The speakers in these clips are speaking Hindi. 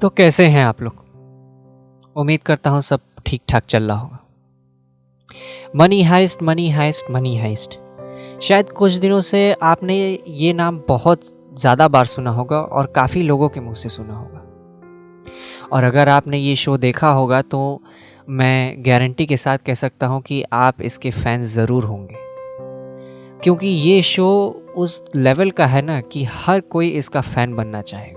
तो कैसे हैं आप लोग? उम्मीद करता हूँ सब ठीक ठाक चल रहा होगा। Money Heist, Money Heist, Money Heist. शायद कुछ दिनों से आपने ये नाम बहुत ज़्यादा बार सुना होगा और काफ़ी लोगों के मुंह से सुना होगा। और अगर आपने ये शो देखा होगा तो मैं गारंटी के साथ कह सकता हूँ कि आप इसके फैन ज़रूर होंगे, क्योंकि ये शो उस लेवल का है ना कि हर कोई इसका फ़ैन बनना चाहेगा।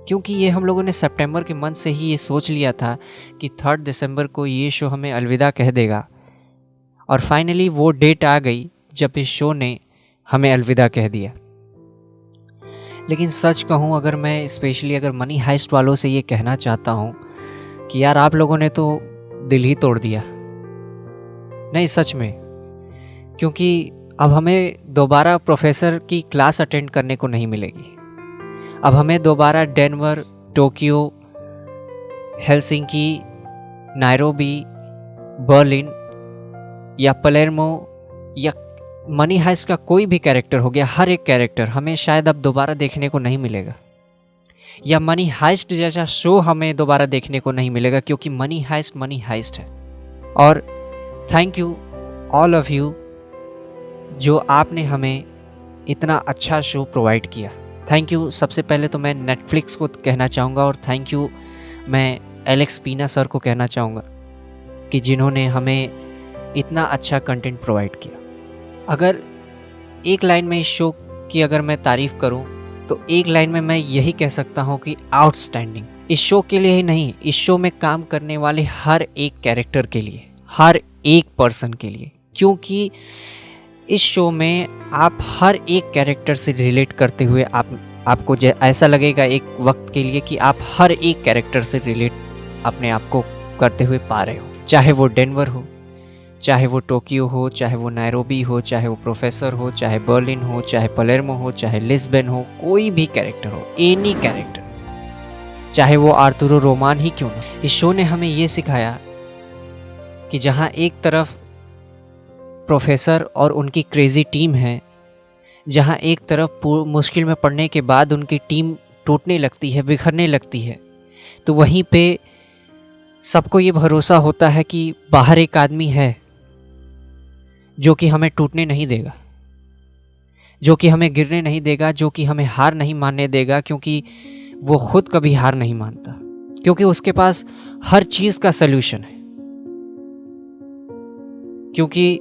क्योंकि ये हम लोगों ने सितंबर के मंथ से ही ये सोच लिया था कि 3 दिसंबर को ये शो हमें अलविदा कह देगा, और फाइनली वो डेट आ गई जब इस शो ने हमें अलविदा कह दिया। लेकिन सच कहूँ, अगर मैं स्पेशली अगर मनी हाइस्ट वालों से ये कहना चाहता हूँ कि यार आप लोगों ने तो दिल ही तोड़ दिया। नहीं, सच में, क्योंकि अब हमें दोबारा प्रोफेसर की क्लास अटेंड करने को नहीं मिलेगी। अब हमें दोबारा Denver, Tokyo, Helsinki, Nairobi, Berlin या पलेर्मो या मनी हाइस्ट का कोई भी कैरेक्टर हो गया, हर एक कैरेक्टर हमें शायद अब दोबारा देखने को नहीं मिलेगा, या मनी हाइस्ट जैसा शो हमें दोबारा देखने को नहीं मिलेगा, क्योंकि मनी हाइस्ट है। और thank you all of you जो आपने हमें इतना अच्छा शो प्रोवाइड किया। Thank you. सबसे पहले तो मैं नेटफ्लिक्स को कहना चाहूँगा, और थैंक यू मैं एलेक्स पीना सर को कहना चाहूँगा कि जिन्होंने हमें इतना अच्छा कंटेंट प्रोवाइड किया। अगर एक लाइन में इस शो की अगर मैं तारीफ़ करूं तो एक लाइन में मैं यही कह सकता हूं कि आउटस्टैंडिंग। इस शो के लिए ही नहीं, इस शो में काम करने वाले हर एक कैरेक्टर के लिए, हर एक पर्सन के लिए, क्योंकि इस शो में आप हर एक कैरेक्टर से रिलेट करते हुए आपको ऐसा लगेगा एक वक्त के लिए कि आप हर एक कैरेक्टर से रिलेट अपने आप को करते हुए पा रहे हो। चाहे वो डेनवर हो, चाहे वो टोक्यो हो, चाहे वो नायरोबी हो, चाहे वो प्रोफेसर हो, चाहे बर्लिन हो, चाहे पलेर्मो हो, चाहे लिस्बन हो, कोई भी कैरेक्टर हो, एनी कैरेक्टर, चाहे वो आर्थुरो रोमान ही क्यों ना। इस शो ने हमें ये सिखाया कि जहाँ एक तरफ प्रोफेसर और उनकी क्रेजी टीम है, जहाँ एक तरफ मुश्किल में पड़ने के बाद उनकी टीम टूटने लगती है, बिखरने लगती है, तो वहीं पे सबको ये भरोसा होता है कि बाहर एक आदमी है जो कि हमें टूटने नहीं देगा, जो कि हमें गिरने नहीं देगा, जो कि हमें हार नहीं मानने देगा, क्योंकि वो खुद कभी हार नहीं मानता, क्योंकि उसके पास हर चीज़ का सल्यूशन है। क्योंकि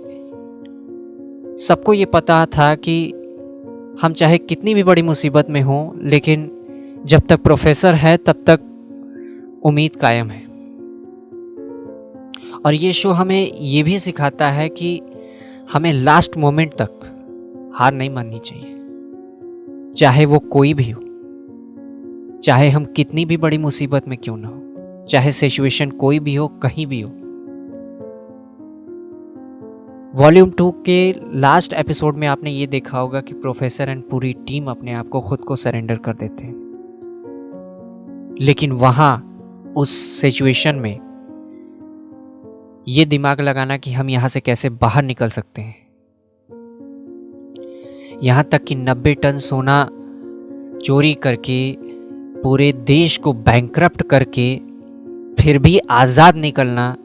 सबको ये पता था कि हम चाहे कितनी भी बड़ी मुसीबत में हों, लेकिन जब तक प्रोफेसर है तब तक उम्मीद कायम है। और ये शो हमें ये भी सिखाता है कि हमें लास्ट मोमेंट तक हार नहीं माननी चाहिए, चाहे वो कोई भी हो, चाहे हम कितनी भी बड़ी मुसीबत में क्यों ना हो, चाहे सिचुएशन कोई भी हो, कहीं भी हो। वॉल्यूम 2 के लास्ट एपिसोड में आपने ये देखा होगा कि प्रोफेसर एंड पूरी टीम अपने आप को खुद को सरेंडर कर देते हैं, लेकिन वहाँ उस सिचुएशन में ये दिमाग लगाना कि हम यहाँ से कैसे बाहर निकल सकते हैं। यहाँ तक कि 90 टन सोना चोरी करके, पूरे देश को बैंकरप्ट करके, फिर भी आज़ाद निकलना,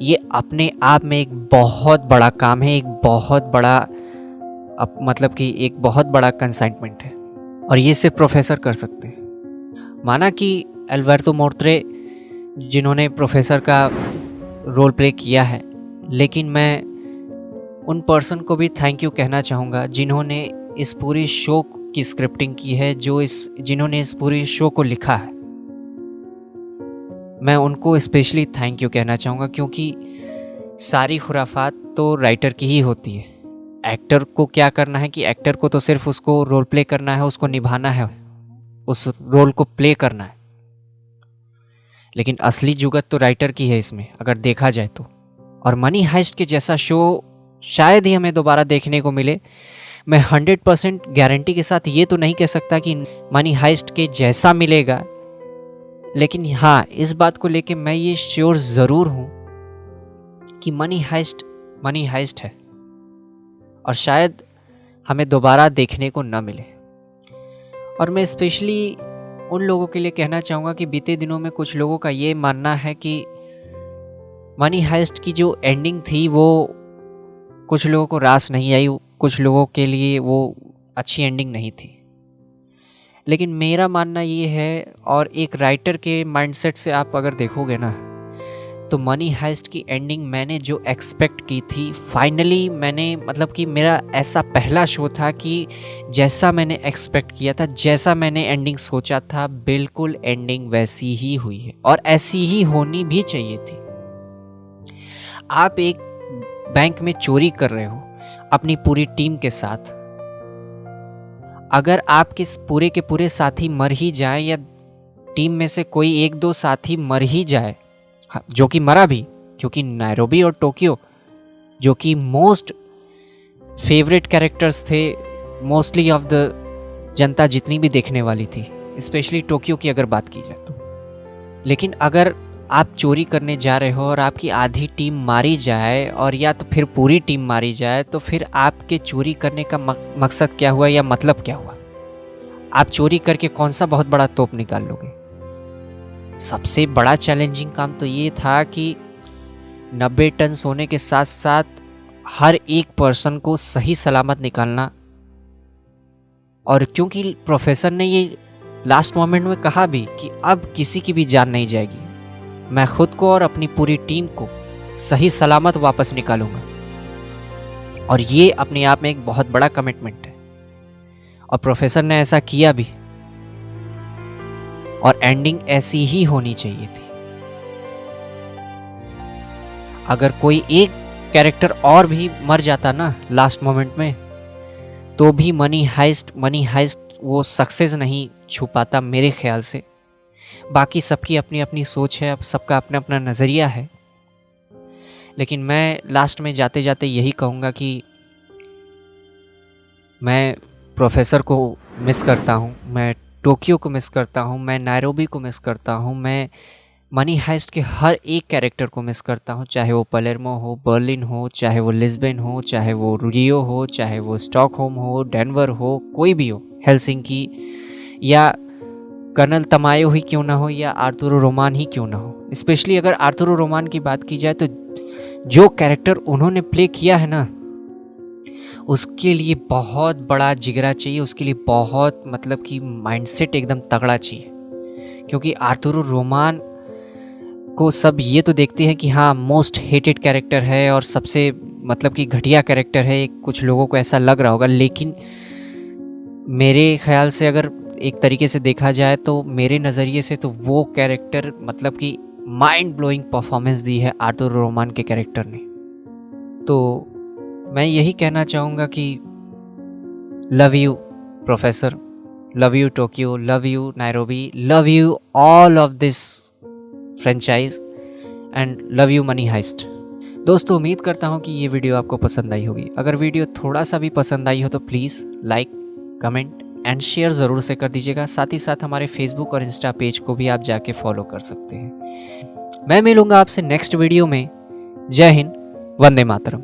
ये अपने आप में एक बहुत बड़ा काम है, एक बहुत बड़ा मतलब कि एक बहुत बड़ा कंसाइनमेंट है, और ये सिर्फ प्रोफेसर कर सकते हैं। माना कि अल्बर्टो मोर्त्रे जिन्होंने प्रोफेसर का रोल प्ले किया है, लेकिन मैं उन पर्सन को भी थैंक यू कहना चाहूँगा जिन्होंने इस पूरी शो की स्क्रिप्टिंग की है, जिन्होंने इस पूरी शो को लिखा है। मैं उनको स्पेशली थैंक यू कहना चाहूँगा, क्योंकि सारी खुराफात तो राइटर की ही होती है। एक्टर को क्या करना है कि एक्टर को तो सिर्फ उसको रोल प्ले करना है, उसको निभाना है, उस रोल को प्ले करना है, लेकिन असली जुगत तो राइटर की है इसमें, अगर देखा जाए तो। और मनी हाइस्ट के जैसा शो शायद ही हमें दोबारा देखने को मिले। मैं 100% गारंटी के साथ ये तो नहीं कह सकता कि मनी हाइस्ट के जैसा मिलेगा, लेकिन हाँ, इस बात को लेके मैं ये श्योर ज़रूर हूँ कि मनी हाइस्ट है, और शायद हमें दोबारा देखने को न मिले। और मैं स्पेशली उन लोगों के लिए कहना चाहूँगा कि बीते दिनों में कुछ लोगों का ये मानना है कि मनी हाइस्ट की जो एंडिंग थी वो कुछ लोगों को रास नहीं आई, कुछ लोगों के लिए वो अच्छी एंडिंग नहीं थी। लेकिन मेरा मानना ये है, और एक राइटर के माइंडसेट से आप अगर देखोगे ना, तो मनी हाइस्ट की एंडिंग मैंने जो एक्सपेक्ट की थी, फाइनली मैंने मतलब कि मेरा ऐसा पहला शो था कि जैसा मैंने एक्सपेक्ट किया था, जैसा मैंने एंडिंग सोचा था, बिल्कुल एंडिंग वैसी ही हुई है और ऐसी ही होनी भी चाहिए थी। आप एक बैंक में चोरी कर रहे हो अपनी पूरी टीम के साथ, अगर आपके पूरे के पूरे साथी मर ही जाए या टीम में से कोई एक दो साथी मर ही जाए, जो कि मरा भी, क्योंकि नायरोबी और टोक्यो जो कि मोस्ट फेवरेट कैरेक्टर्स थे मोस्टली ऑफ द जनता जितनी भी देखने वाली थी, स्पेशली टोक्यो की अगर बात की जाए तो। लेकिन अगर आप चोरी करने जा रहे हो और आपकी आधी टीम मारी जाए और या तो फिर पूरी टीम मारी जाए, तो फिर आपके चोरी करने का मकसद क्या हुआ या मतलब क्या हुआ? आप चोरी करके कौन सा बहुत बड़ा तोप निकाल लोगे? सबसे बड़ा चैलेंजिंग काम तो ये था कि 90 टन सोने के साथ साथ हर एक पर्सन को सही सलामत निकालना। और क्योंकि प्रोफेसर ने ये लास्ट मोमेंट में कहा भी कि अब किसी की भी जान नहीं जाएगी, मैं खुद को और अपनी पूरी टीम को सही सलामत वापस निकालूंगा, और ये अपने आप में एक बहुत बड़ा कमिटमेंट है। और प्रोफेसर ने ऐसा किया भी, और एंडिंग ऐसी ही होनी चाहिए थी। अगर कोई एक कैरेक्टर और भी मर जाता ना लास्ट मोमेंट में, तो भी मनी हाइस्ट वो सक्सेस नहीं छू पाता मेरे ख्याल से। बाकी सबकी अपनी अपनी सोच है, अब सबका अपना अपना नज़रिया है। लेकिन मैं लास्ट में जाते जाते यही कहूँगा कि मैं प्रोफेसर को मिस करता हूँ, मैं टोक्यो को मिस करता हूँ, मैं नायरोबी को मिस करता हूँ, मैं मनी हाइस्ट के हर एक कैरेक्टर को मिस करता हूँ, चाहे वो पलेर्मो हो, बर्लिन हो, चाहे वो लिस्बन हो, चाहे वो रियो हो, चाहे वो स्टॉकहोम हो, डेनवर हो, कोई भी हो, हेलसिंकी, या कर्नल तमायो ही क्यों ना हो, या आर्थुरो रोमान ही क्यों ना हो। स्पेशली अगर आर्थुरो रोमान की बात की जाए तो जो कैरेक्टर उन्होंने प्ले किया है ना, उसके लिए बहुत बड़ा जिगरा चाहिए, उसके लिए बहुत मतलब कि माइंडसेट एकदम तगड़ा चाहिए। क्योंकि आर्थुरो रोमान को सब ये तो देखते हैं कि हाँ मोस्ट हेटेड कैरेक्टर है और सबसे मतलब कि घटिया कैरेक्टर है, कुछ लोगों को ऐसा लग रहा होगा, लेकिन मेरे ख्याल से अगर एक तरीके से देखा जाए तो मेरे नज़रिए से तो वो कैरेक्टर मतलब कि माइंड ब्लोइंग परफॉर्मेंस दी है आर्थुरो रोमान के कैरेक्टर ने। तो मैं यही कहना चाहूँगा कि love you professor, love you Tokyo, love you Nairobi, love you all of this franchise and love you Money Heist. दोस्तों उम्मीद करता हूँ कि ये वीडियो आपको पसंद आई होगी। अगर वीडियो थोड़ा सा भी पसंद आई हो तो please like, comment and share ज़रूर से कर दीजिएगा। साथ ही साथ हमारे फेसबुक और इंस्टा पेज को भी आप जाके फॉलो कर सकते हैं। मैं मिलूँगा आपसे नेक्स्ट वीडियो में। जय हिंद, वंदे मातरम।